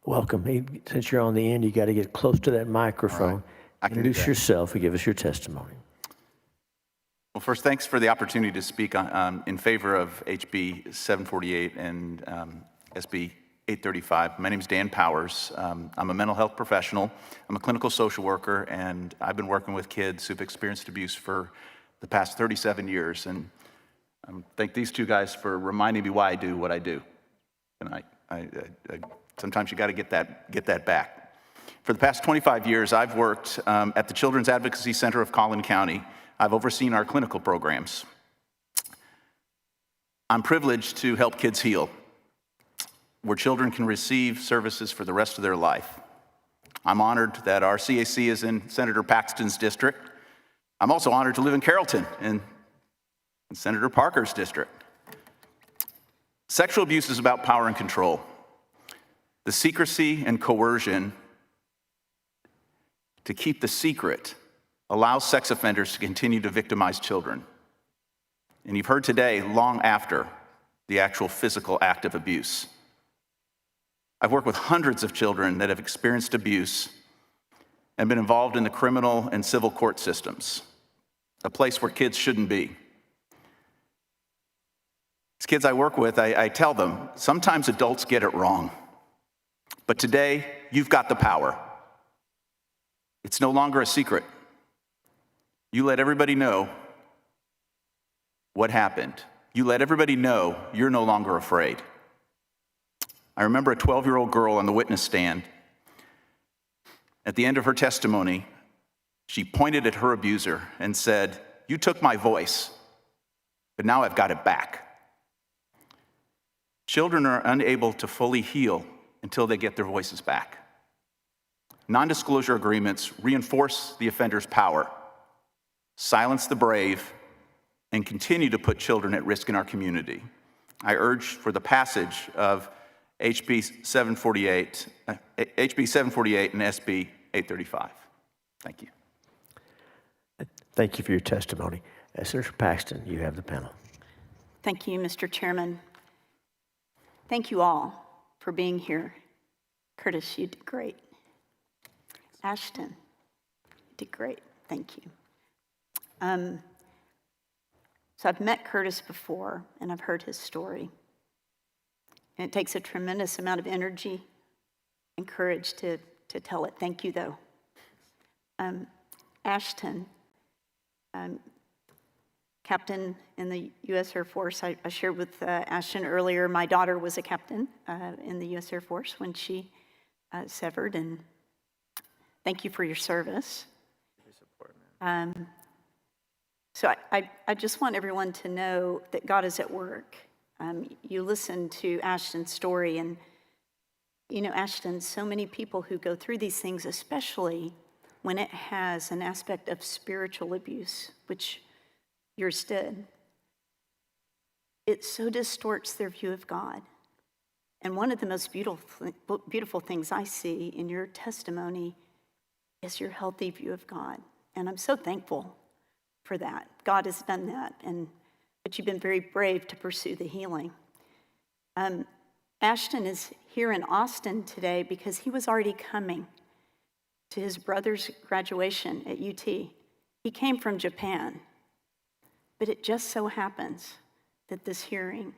Welcome. Since you're on the end, you got to get close to that microphone. I can do Introduce that. yourself and give us your testimony. Well, first, thanks for the opportunity to speak in favor of HB 748 and SB 835. My name is Dan Powers. I'm a mental health professional. I'm a clinical social worker, and I've been working with kids who've experienced abuse for the past 37 years. And I thank these two guys for reminding me why I do what I do. And I sometimes you got to get that back. For the past 25 years, I've worked at the Children's Advocacy Center of Collin County. I've overseen our clinical programs. I'm privileged to help kids heal, where children can receive services for the rest of their life. I'm honored that our CAC is in Senator Paxton's district. I'm also honored to live in Carrollton, in Senator Parker's district. Sexual abuse is about power and control. The secrecy and coercion to keep the secret allows sex offenders to continue to victimize children. And you've heard today, long after the actual physical act of abuse. I've worked with hundreds of children that have experienced abuse and been involved in the criminal and civil court systems, a place where kids shouldn't be. As kids I work with, I tell them, sometimes adults get it wrong. But today, you've got the power. It's no longer a secret. You let everybody know what happened. You let everybody know you're no longer afraid. I remember a 12-year-old girl on the witness stand. At the end of her testimony, she pointed at her abuser and said, "You took my voice, but now I've got it back." Children are unable to fully heal until they get their voices back. Non-disclosure agreements reinforce the offender's power, silence the brave, and continue to put children at risk in our community. I urge for the passage of HB 748 and SB 835. Thank you. Thank you for your testimony. Senator Paxton, you have the panel. Thank you, Mr. Chairman. Thank you all for being here. Curtis, you did great. Ashton, you did great. Thank you. So I've met Curtis before, and I've heard his story. And it takes a tremendous amount of energy and courage to tell it. Thank you, though. Ashton, captain in the U.S. Air Force. I shared with Ashton earlier, my daughter was a captain in the U.S. Air Force when she severed, and thank you for your service. So I just want everyone to know that God is at work. You listen to Ashton's story, and you know, Ashton, so many people who go through these things, especially when it has an aspect of spiritual abuse, which yours did, it so distorts their view of God. And one of the most beautiful things I see in your testimony is your healthy view of God. And I'm so thankful for that. God has done that, but you've been very brave to pursue the healing. Ashton is here in Austin today because he was already coming to his brother's graduation at UT. He came from Japan, but it just so happens that this hearing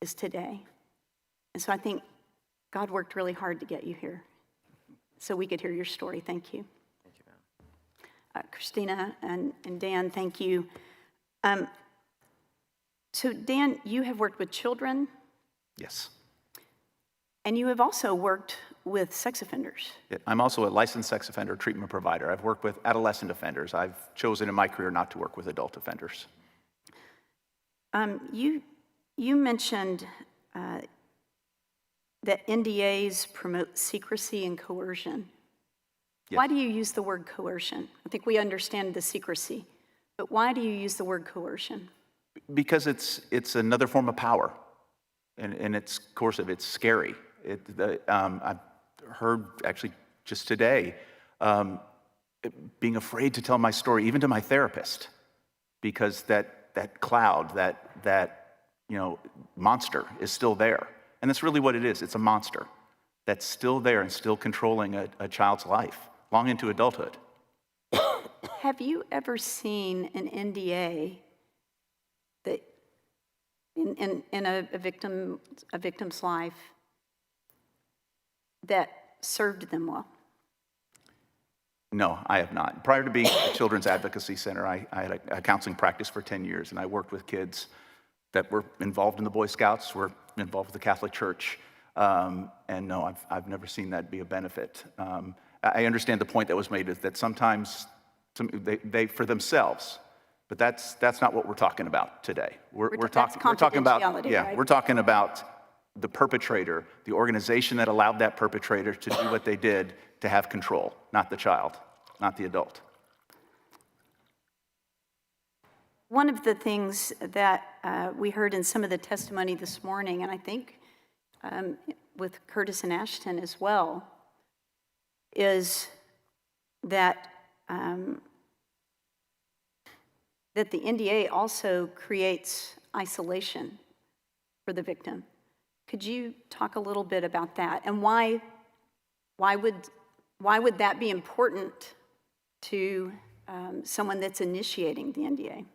is today. And so I think God worked really hard to get you here so we could hear your story. Thank you. Thank you, ma'am. Christina and Dan, thank you. So Dan, you have worked with children. Yes. And you have also worked with sex offenders. Yeah, I'm also a licensed sex offender treatment provider. I've worked with adolescent offenders. I've chosen in my career not to work with adult offenders. You mentioned that NDAs promote secrecy and coercion. Yes. Why do you use the word coercion? I think we understand the secrecy, but why do you use the word coercion? Because it's another form of power, and it's coercive. It's scary. I've heard actually just today being afraid to tell my story, even to my therapist, because that cloud, that monster is still there. And that's really what it is. It's a monster. that's still there and still controlling a child's life long into adulthood. Have you ever seen an NDA that in a victim's life that served them well? No, I have not. Prior to being at the Children's Advocacy Center, I had a counseling practice for 10 years, and I worked with kids that were involved in the Boy Scouts, were involved with the Catholic Church. And no, I've never seen that be a benefit. I understand the point that was made is that sometimes they for themselves, but that's not what we're talking about today. We're talking about right? We're talking about the perpetrator, the organization that allowed that perpetrator to do what they did to have control, not the child, not the adult. One of the things that we heard in some of the testimony this morning, and I think with Curtis and Ashton as well, is that that the NDA also creates isolation for the victim. Could you talk a little bit about that, and why would that be important to someone that's initiating the NDA?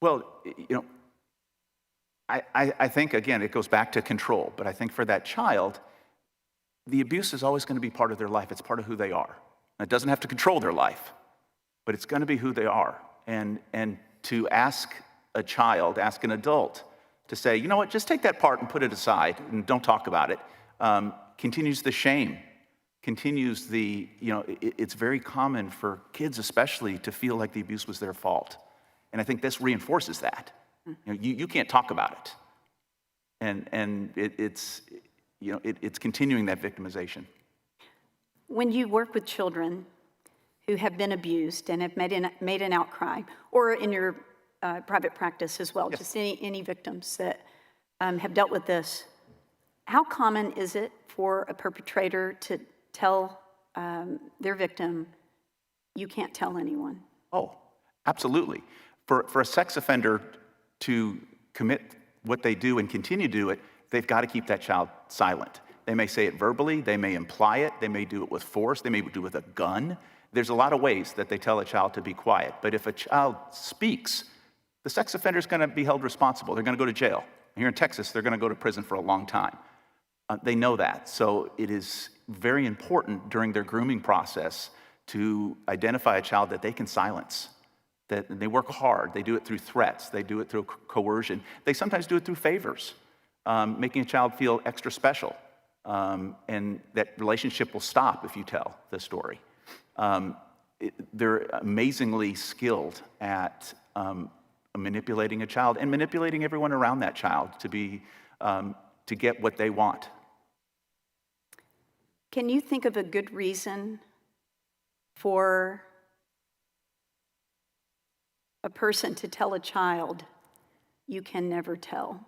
Well, I think, again, it goes back to control, but I think for that child, the abuse is always going to be part of their life. It's part of who they are. And it doesn't have to control their life, but it's going to be who they are. And to ask a child, ask an adult to say, you know what, just take that part and put it aside and don't talk about it, continues the shame, continues the, it's very common for kids especially to feel like the abuse was their fault. And I think this reinforces that. You can't talk about it. And it's continuing that victimization. When you work with children who have been abused and have made an outcry, or in your private practice as well, yes, just any victims that have dealt with this, how common is it for a perpetrator to tell their victim, you can't tell anyone? Oh, absolutely. For a sex offender to commit what they do and continue to do it, they've got to keep that child silent. They may say it verbally, they may imply it, they may do it with force, they may do it with a gun. There's a lot of ways that they tell a child to be quiet. But if a child speaks, the sex offender is going to be held responsible. They're going to go to jail. Here in Texas, they're going to go to prison for a long time. They know that. So it is very important during their grooming process to identify a child that they can silence. That they work hard. They do it through threats. They do it through coercion. They sometimes do it through favors, making a child feel extra special. And that relationship will stop if you tell the story. They're amazingly skilled at manipulating a child and manipulating everyone around that child to get what they want. Can you think of a good reason for a person to tell a child, you can never tell?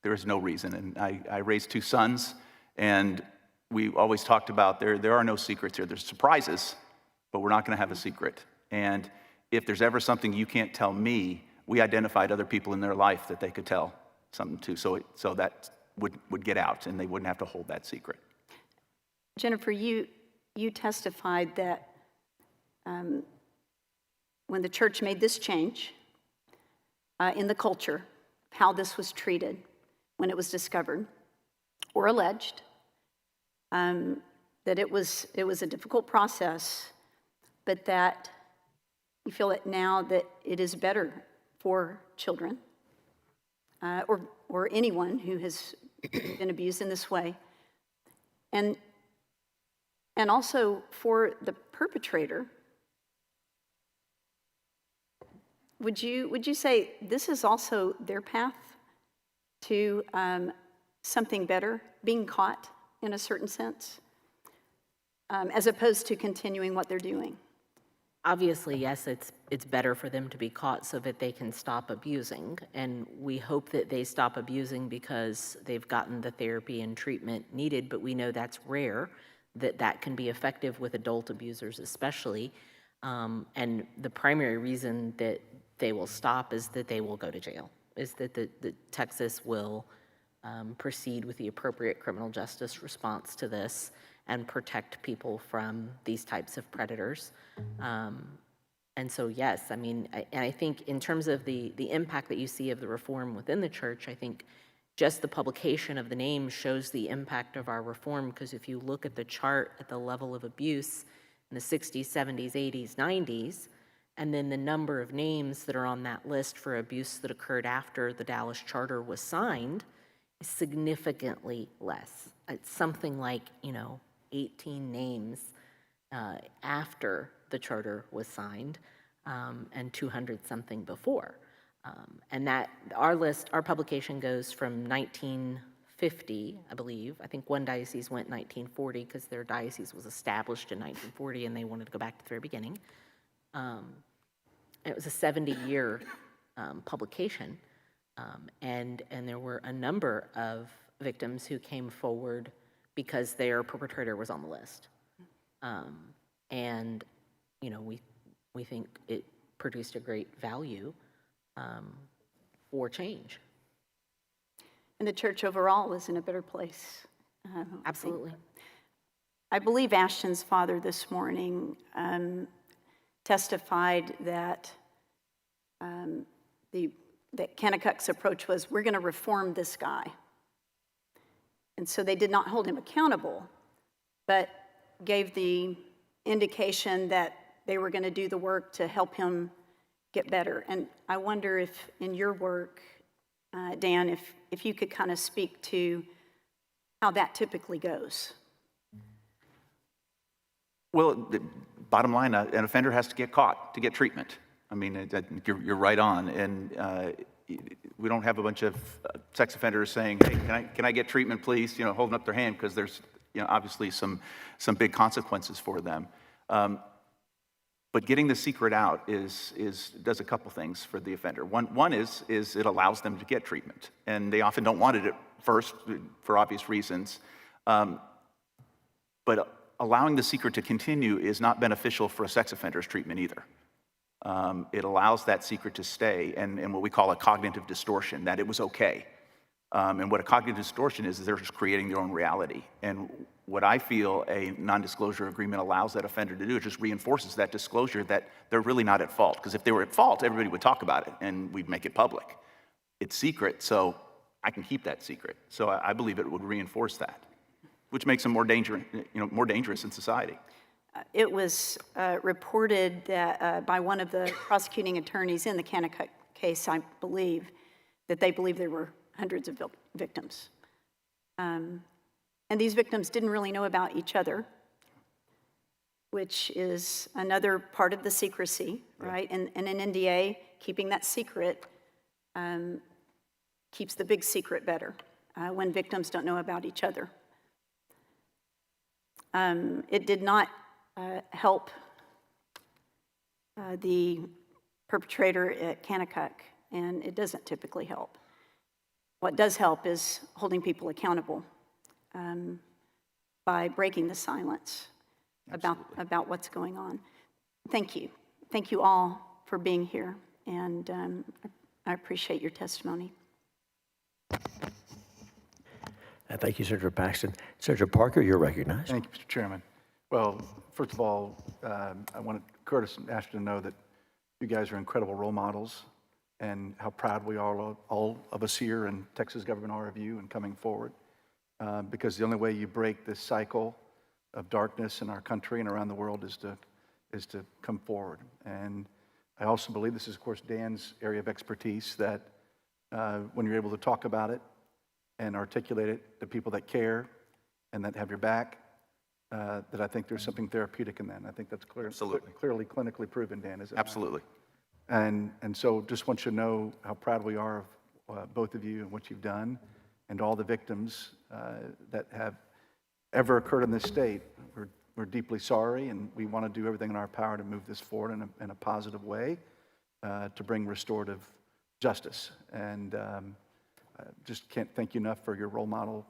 There is no reason. And I raised two sons, and we always talked about there are no secrets here. There's surprises, but we're not going to have a secret. And if there's ever something you can't tell me, we identified other people in their life that they could tell something to, so that would get out, and they wouldn't have to hold that secret. Jennifer, you testified that when the church made this change in the culture, how this was treated when it was discovered or alleged, that it was a difficult process, but that you feel that now that it is better for children or anyone who has been abused in this way, and also for the perpetrator. Would you say this is also their path to something better, being caught in a certain sense, as opposed to continuing what they're doing? Obviously, yes, it's better for them to be caught so that they can stop abusing. And we hope that they stop abusing because they've gotten the therapy and treatment needed, but we know that's rare, that can be effective with adult abusers especially. And the primary reason that they will stop is that they will go to jail, is that the Texas will proceed with the appropriate criminal justice response to this and protect people from these types of predators. And so, yes, I mean, I think in terms of the impact that you see of the reform within the church, I think just the publication of the name shows the impact of our reform, because if you look at the chart at the level of abuse in the 60s, 70s, 80s, 90s, and then the number of names that are on that list for abuse that occurred after the Dallas Charter was signed is significantly less. It's something like, 18 names after the charter was signed, and 200 something before. And that our publication goes from 1950, I believe. I think one diocese went 1940 because their diocese was established in 1940 and they wanted to go back to the very beginning. It was a 70-year publication, and there were a number of victims who came forward because their perpetrator was on the list. And, we think it produced a great value for change. And the church overall is in a better place. Absolutely. I believe Ashton's father this morning testified that that Kanakuk's approach was, we're going to reform this guy. And so they did not hold him accountable, but gave the indication that they were going to do the work to help him get better. And I wonder if in your work, Dan, if you could kind of speak to how that typically goes. Well, the bottom line, an offender has to get caught to get treatment. I mean, you're right on. And we don't have a bunch of sex offenders saying, hey, can I get treatment, please? Holding up their hand, because there's, obviously some big consequences for them. But getting the secret out does a couple things for the offender. One is it allows them to get treatment, and they often don't want it at first for obvious reasons. But allowing the secret to continue is not beneficial for a sex offender's treatment either. It allows that secret to stay, and what we call a cognitive distortion, that it was okay. And what a cognitive distortion is they're just creating their own reality. And what I feel a non-disclosure agreement allows that offender to do, it just reinforces that disclosure that they're really not at fault. Because if they were at fault, everybody would talk about it and we'd make it public. It's secret, so I can keep that secret. So I believe it would reinforce that, which makes them more dangerous in society. It was reported that by one of the prosecuting attorneys in the Kanakuk case, I believe, that they believe there were hundreds of victims. And these victims didn't really know about each other, which is another part of the secrecy, right? And in NDA, keeping that secret keeps the big secret better when victims don't know about each other. It did not help the perpetrator at Kanakuk, and it doesn't typically help. What does help is holding people accountable by breaking the silence about what's going on. Thank you. Thank you all for being here, and I appreciate your testimony. Thank you, Senator Paxton. Senator Parker, you're recognized. Thank you, Mr. Chairman. Well, first of all, I want Curtis and Ashton to know that you guys are incredible role models and how proud we are, all of us here in Texas Government are of you and coming forward. Because the only way you break this cycle of darkness in our country and around the world is to come forward. And I also believe this is, of course, Dan's area of expertise, that when you're able to talk about it and articulate it to people that care and that have your back, that I think there's something therapeutic in that. And I think that's clearly clinically proven, Dan, is it? Absolutely. And so just want you to know how proud we are of both of you and what you've done, and all the victims that have ever occurred in this state. We're deeply sorry, and we want to do everything in our power to move this forward in a positive way to bring restorative justice. And just can't thank you enough for your role model,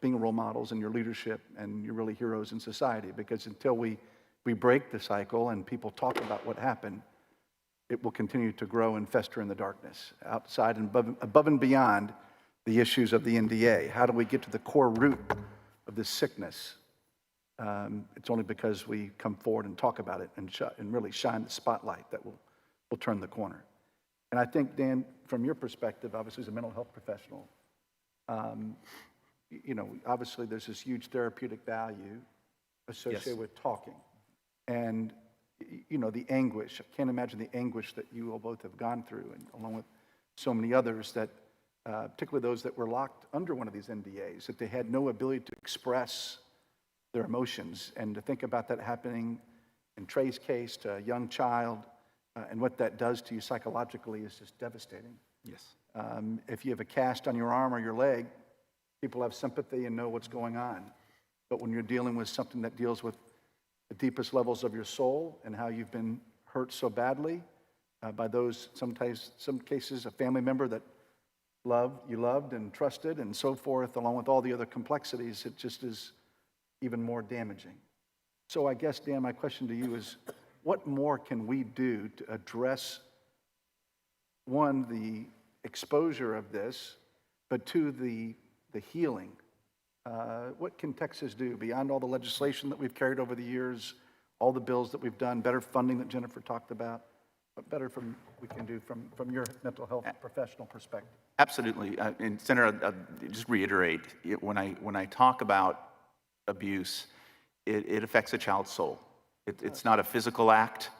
being role models in your leadership, and you're really heroes in society, because until we break the cycle and people talk about what happened, it will continue to grow and fester in the darkness. Outside and above and beyond the issues of the NDA? How do we get to the core root of this sickness? It's only because we come forward and talk about it and really shine the spotlight that will turn the corner. And I think, Dan, from your perspective, obviously as a mental health professional, obviously there's this huge therapeutic value associated with talking. And, the anguish, I can't imagine the anguish that you all both have gone through, and along with so many others that, particularly those that were locked under one of these NDAs, that they had no ability to express their emotions. And to think about that happening in Trey's case to a young child, and what that does to you psychologically is just devastating. Yes. If you have a cast on your arm or your leg, people have sympathy and know what's going on. But when you're dealing with something that deals with the deepest levels of your soul and how you've been hurt so badly by those, sometimes, some cases, a family member that you loved and trusted and so forth, along with all the other complexities, it just is even more damaging. So I guess, Dan, my question to you is, what more can we do to address, one, the exposure of this, but two, the healing? What can Texas do beyond all the legislation that we've carried over the years, all the bills that we've done, better funding that Jennifer talked about? What better we can do from your mental health professional perspective? Absolutely. And Senator, I'll just reiterate, when I talk about abuse, it affects a child's soul. It's not a physical act.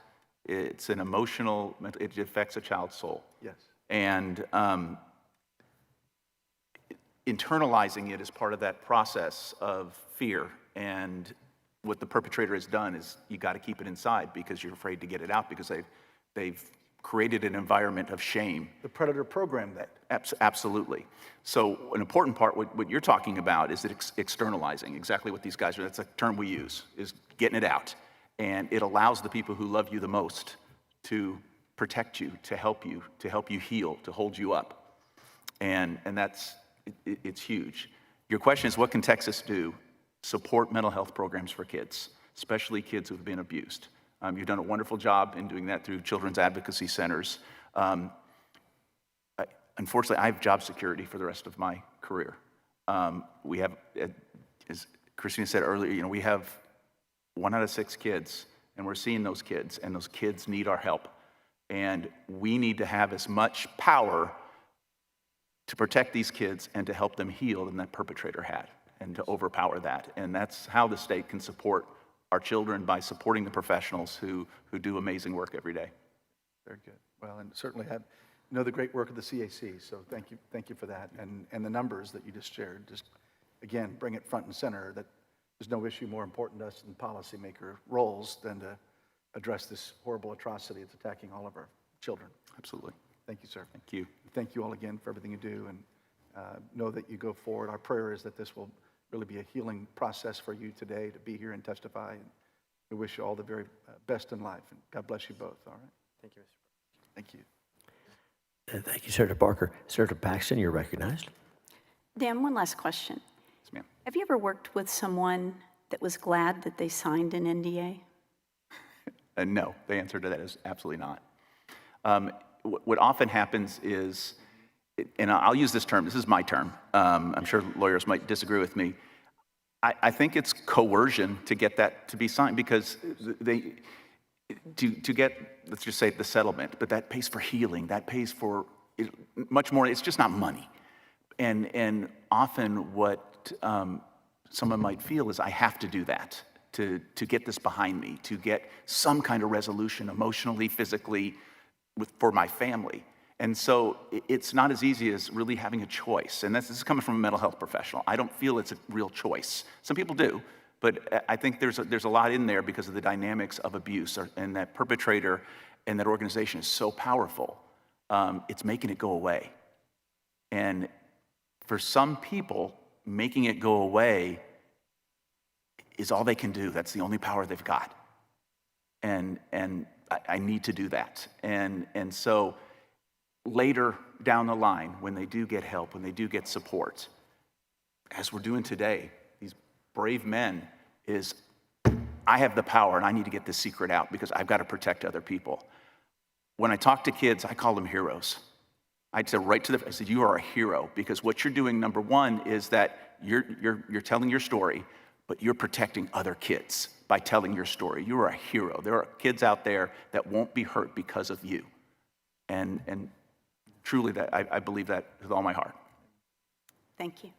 It's an emotional, it affects a child's soul. Yes. And internalizing it is part of that process of fear. And what the perpetrator has done is you got to keep it inside because you're afraid to get it out because they've created an environment of shame. The predator programmed that. Absolutely. So an important part, what you're talking about is that externalizing, exactly what these guys are, that's a term we use, is getting it out. And it allows the people who love you the most to protect you, to help you heal, to hold you up. And it's huge. Your question is, what can Texas do? Support mental health programs for kids, especially kids who've been abused. You've done a wonderful job in doing that through children's advocacy centers. Unfortunately, I have job security for the rest of my career. We have, as Christina said earlier, we have 1 out of 6 kids, and we're seeing those kids, and those kids need our help. And we need to have as much power to protect these kids and to help them heal than that perpetrator had, and to overpower that. And that's how the state can support our children, by supporting the professionals who do amazing work every day. Very good. Well, and certainly know the great work of the CAC, so thank you for that. And the numbers that you just shared, just again, bring it front and center, that there's no issue more important to us in policymaker roles than to address this horrible atrocity that's attacking all of our children. Absolutely. Thank you, sir. Thank you. Thank you all again for everything you do, and know that you go forward. Our prayer is that this will really be a healing process for you today to be here and testify. And we wish you all the very best in life, and God bless you both. All right. Thank you, Mr. President. Thank you. And thank you, Senator Barker. Senator Paxton, you're recognized. Dan, one last question. Yes, ma'am. Have you ever worked with someone that was glad that they signed an NDA? No, the answer to that is absolutely not. What often happens is, and I'll use this term, this is my term, I'm sure lawyers might disagree with me. I think it's coercion to get that to be signed, because to get, let's just say, the settlement, but that pays for healing, that pays for much more. It's just not money. And often what someone might feel is, I have to do that to get this behind me, to get some kind of resolution emotionally, physically, for my family. And so it's not as easy as really having a choice. And this is coming from a mental health professional. I don't feel it's a real choice. Some people do, but I think there's a lot in there because of the dynamics of abuse, and that perpetrator and that organization is so powerful. It's making it go away. And for some people, making it go away is all they can do. That's the only power they've got. And I need to do that. And so later down the line, when they do get help, when they do get support, as we're doing today, these brave men, is I have the power and I need to get this secret out because I've got to protect other people. When I talk to kids, I call them heroes. I said I said, you are a hero, because what you're doing, number one, is that you're telling your story, but you're protecting other kids by telling your story. You are a hero. There are kids out there that won't be hurt because of you. And truly, that I believe that with all my heart. Thank you.